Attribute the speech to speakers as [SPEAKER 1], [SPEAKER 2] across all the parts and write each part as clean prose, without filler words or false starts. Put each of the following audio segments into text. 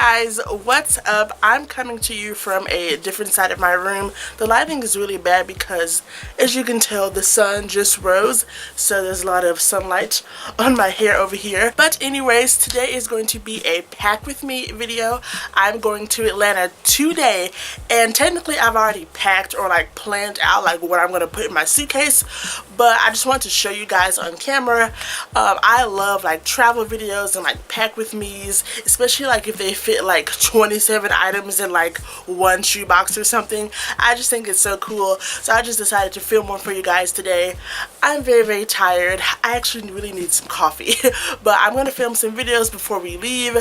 [SPEAKER 1] guys, what's up? I'm coming to you from a different side of my room. The lighting is really bad because, as you can tell, the sun just rose, so there's a lot of sunlight on my hair over here. But anyways, today is going to be a pack with me video. I'm going to Atlanta today, and technically I've already packed or like planned out like what I'm going to put in my suitcase, but I just want to show you guys on camera. I love like travel videos and like pack with me's, especially like if they fit like 27 items in like one shoebox or something. I just think it's so cool, so I just decided to film one for you guys today. I'm very tired. I actually really need some coffee but I'm gonna film some videos before we leave.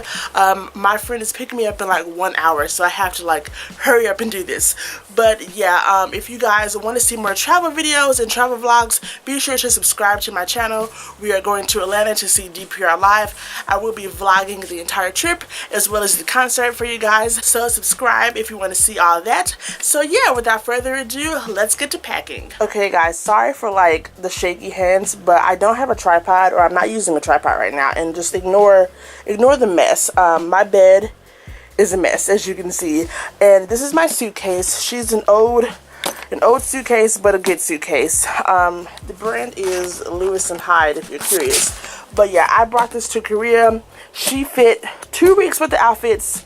[SPEAKER 1] My friend is picking me up in like 1 hour, so I have to like hurry up and do this. But yeah, if you guys want to see more travel videos and travel vlogs, be sure to subscribe to my channel. We are going to Atlanta to see DPR live. I will be vlogging the entire trip as well as the concert for you guys, so subscribe if you want to see all that. So yeah, without further ado, let's get to packing. Okay guys, sorry for like the shaky hands, but I don't have a tripod, or I'm not using a tripod right now, and just ignore the mess. My bed is a mess, as you can see, and this is my suitcase. She's an old suitcase, but a good suitcase. The brand is Lewis and Hyde, if you're curious. But yeah, I brought this to Korea. She fit 2 weeks worth of outfits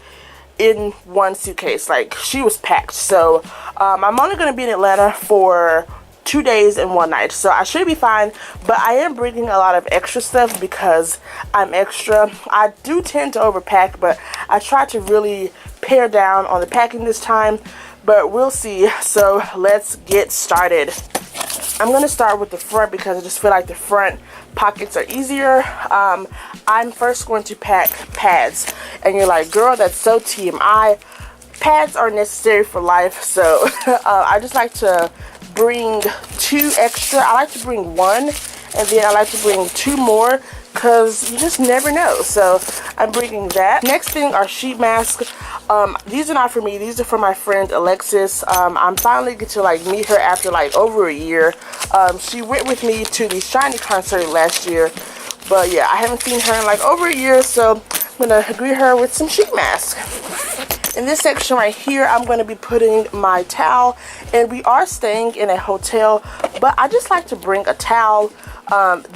[SPEAKER 1] in one suitcase. Like, she was packed. So I'm only going to be in Atlanta for 2 days and 1 night, so I should be fine. But I am bringing a lot of extra stuff because I'm extra. I do tend to overpack, but I try to really pare down on the packing this time, but we'll see. So let's get started. I'm going to start with the front because I just feel like the front pockets are easier. I'm first going to pack pads, and you're like, girl, that's so TMI. Pads are necessary for life, so I just like to bring 2 extra. I like to bring 1, and then I like to bring 2 more because you just never know. So I'm bringing that. Next thing are sheet masks. These are not for me, these are for my friend Alexis. I'm finally get to like meet her after like over a year. She went with me to the Sony concert last year, but yeah, I haven't seen her in like over a year, so I'm gonna greet her with some sheet masks. In this section right here, I'm going to be putting my towel, and we are staying in a hotel, but I just like to bring a towel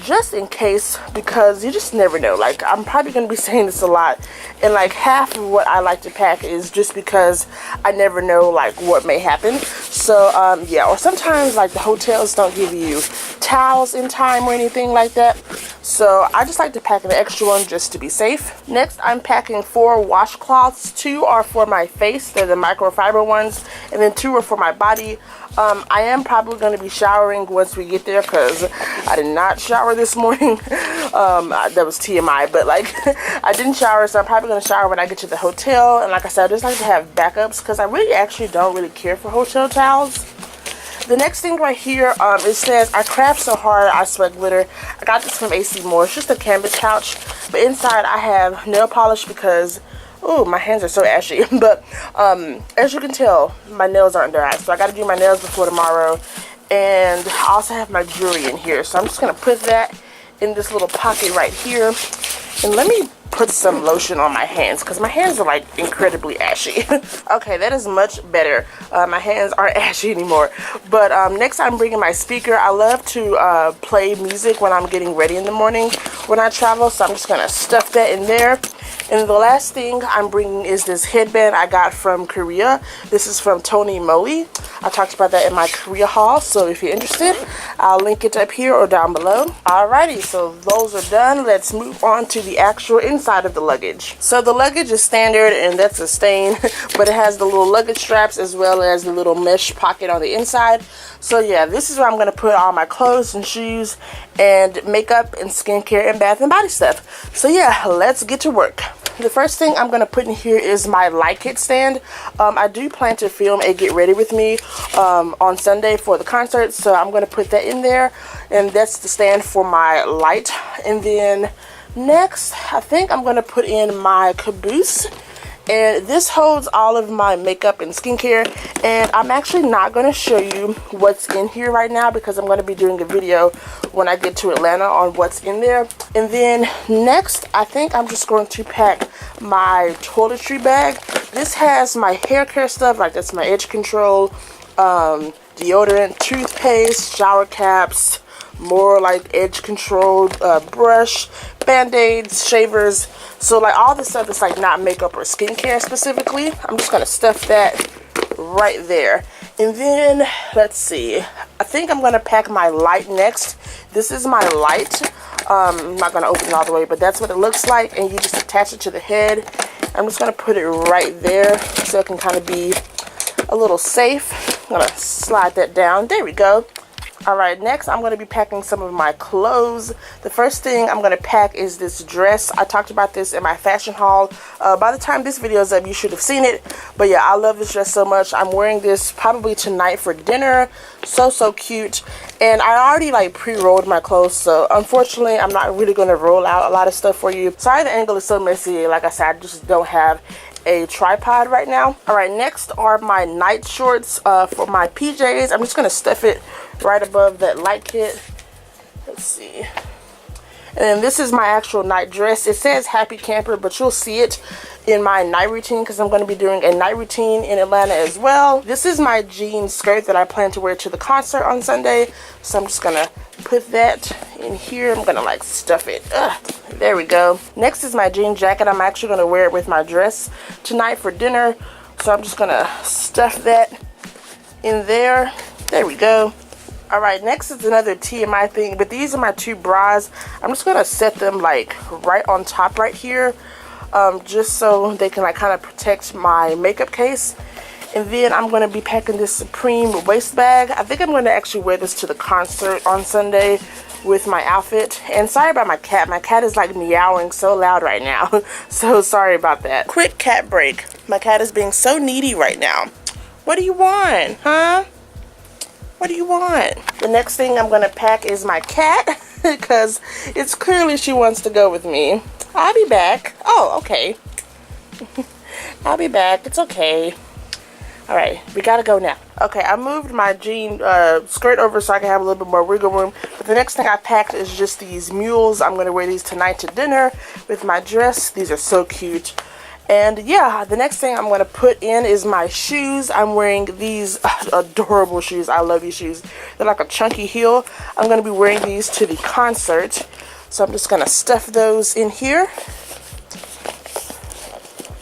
[SPEAKER 1] just in case, because you just never know. Like, I'm probably going to be saying this a lot, and like half of what I like to pack is just because I never know like what may happen. So yeah, or sometimes like the hotels don't give you towels in time or anything like that, so I just like to pack an extra one just to be safe. Next, I'm packing 4 washcloths. 2 are for my face, they're the microfiber ones, and then 2 are for my body. I am probably going to be showering once we get there because I did not shower this morning. That was TMI, but like I didn't shower, so I'm probably going to shower when I get to the hotel. And like I said, I just like to have backups because I really actually don't really care for hotel towels. The next thing right here, it says, I craft so hard, I sweat glitter. I got this from AC Moore. It's just a canvas pouch, but inside I have nail polish because, oh, my hands are so ashy. But as you can tell, my nails aren't dry, so I got to do my nails before tomorrow. And I also have my jewelry in here, so I'm just going to put that in this little pocket right here. And let me put some lotion on my hands because my hands are like incredibly ashy. Okay, that is much better. My hands aren't ashy anymore. But next, I'm bringing my speaker. I love to play music when I'm getting ready in the morning when I travel, so I'm just gonna stuff that in there. And the last thing I'm bringing is this headband I got from Korea. This is from Tony Moly. I talked about that in my Korea haul, so if you're interested, I'll link it up here or down below. Alrighty, so those are done. Let's move on to the actual inside of the luggage. So the luggage is standard, and that's a stain, but it has the little luggage straps as well as the little mesh pocket on the inside. So yeah, this is where I'm going to put all my clothes and shoes and makeup and skincare and bath and body stuff. So yeah, let's get to work. The first thing I'm going to put in here is my light kit stand. I do plan to film a get ready with me on Sunday for the concert, so I'm going to put that in there, and that's the stand for my light. And then next, I think I'm going to put in my caboose, and this holds all of my makeup and skincare. And I'm actually not going to show you what's in here right now because I'm going to be doing a video when I get to Atlanta on what's in there. And then next, I think I'm just going to pack my toiletry bag. This has my hair care stuff, like that's my edge control, deodorant, toothpaste, shower caps, more like edge control, brush, band-aids, shavers. So like all this stuff is like not makeup or skincare specifically. I'm just gonna stuff that right there. And then let's see, I think I'm gonna pack my light next. This is my light. I'm not gonna open it all the way, but that's what it looks like, and you just attach it to the head. I'm just gonna put it right there so it can kind of be a little safe. I'm gonna slide that down. There we go. Alright, next I'm going to be packing some of my clothes. The first thing I'm going to pack is this dress. I talked about this in my fashion haul. By the time this video is up, you should have seen it. But yeah, I love this dress so much. I'm wearing this probably tonight for dinner. So cute. And I already like pre-rolled my clothes, so unfortunately I'm not really going to roll out a lot of stuff for you. Sorry the angle is so messy. Like I said, I just don't have a tripod right now. Alright, next are my night shorts for my PJs. I'm just going to stuff it right above that light kit. Let's see. And then this is my actual night dress. It says Happy Camper, but you'll see it in my night routine because I'm going to be doing a night routine in Atlanta as well. This is my jean skirt that I plan to wear to the concert on Sunday. So I'm just going to put that in here. I'm going to like stuff it. There we go. Next is my jean jacket. I'm actually going to wear it with my dress tonight for dinner. So I'm just going to stuff that in there. There we go. Alright, next is another TMI thing, but these are my two bras. I'm just going to set them like right on top right here, just so they can like kind of protect my makeup case. And then I'm going to be packing this Supreme waist bag. I think I'm going to actually wear this to the concert on Sunday with my outfit. And sorry about my cat. My cat is like meowing so loud right now. So sorry about that. Quick cat break. My cat is being so needy right now. What do you want, huh? What do you want? The next thing I'm going to pack is my cat because it's clearly she wants to go with me. I'll be back. Oh, okay. I'll be back. It's okay. Alright, we gotta go now. Okay, I moved my jean skirt over so I can have a little bit more wiggle room. But the next thing I packed is just these mules. I'm going to wear these tonight to dinner with my dress. These are so cute. And yeah, the next thing I'm going to put in is my shoes. I'm wearing these adorable shoes. I love these shoes. They're like a chunky heel. I'm going to be wearing these to the concert. So I'm just going to stuff those in here.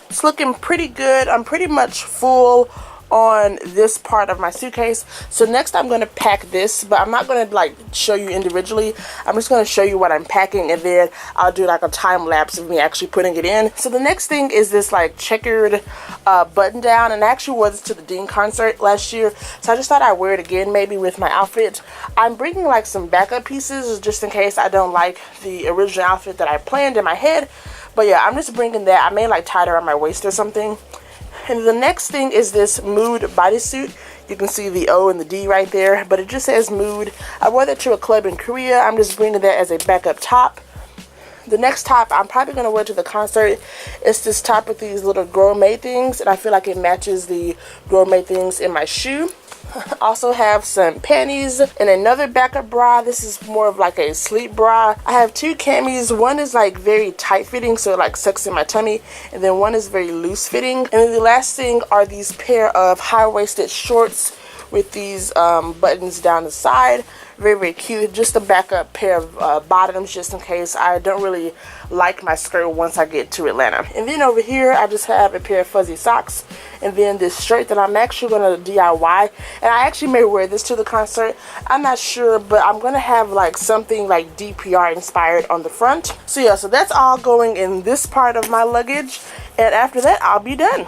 [SPEAKER 1] It's looking pretty good. I'm pretty much full on this part of my suitcase. So next I'm going to pack this, but I'm not going to like show you individually. I'm just going to show you what I'm packing, and then I'll do like a time lapse of me actually putting it in. So the next thing is this like checkered button down, and I actually wore this to the Dean concert last year, so I just thought I'd wear it again maybe with my outfit. I'm bringing like some backup pieces just in case I don't like the original outfit that I planned in my head. But yeah, I'm just bringing that. I may like tie it around my waist or something. And the next thing is this Mood bodysuit. You can see the O and the D right there, but it just says Mood. I wore that to a club in Korea. I'm just bringing that as a backup top. The next top I'm probably going to wear to the concert. It's this top with these little gourmet things, and I feel like it matches the gourmet things in my shoe. Also have some panties and another backup bra. This is more of like a sleep bra. I have two camis. One is like very tight fitting, so it like sucks in my tummy, and then one is very loose fitting. And then the last thing are these pair of high-waisted shorts with these buttons down the side. Very cute. Just a backup pair of bottoms just in case I don't really like my skirt once I get to Atlanta. And then over here I just have a pair of fuzzy socks, and then this shirt that I'm actually going to DIY, and I actually may wear this to the concert. I'm not sure, but I'm going to have like something like DPR inspired on the front. So yeah, so that's all going in this part of my luggage, and after that I'll be done.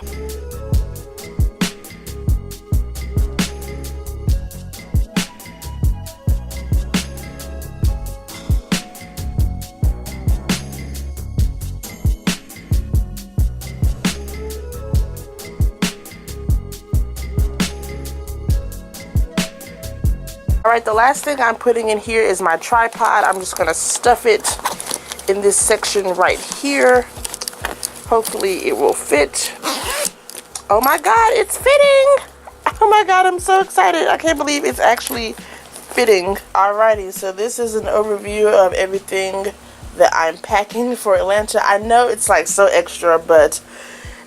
[SPEAKER 1] Alright, the last thing I'm putting in here is my tripod. I'm just going to stuff it in this section right here. Hopefully it will fit. Oh my god, it's fitting! Oh my god, I'm so excited. I can't believe it's actually fitting. Alrighty, so this is an overview of everything that I'm packing for Atlanta. I know it's like so extra, but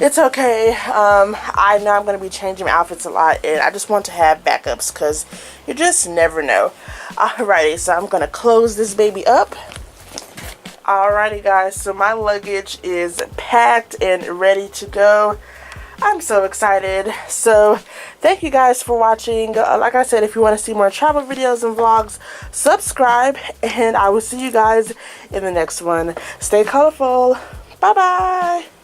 [SPEAKER 1] it's okay. I know I'm going to be changing my outfits a lot, and I just want to have backups because you just never know. Alrighty, so I'm going to close this baby up. Alrighty guys, so my luggage is packed and ready to go. I'm so excited. So thank you guys for watching. Like I said, if you want to see more travel videos and vlogs, subscribe, and I will see you guys in the next one. Stay colorful. Bye bye.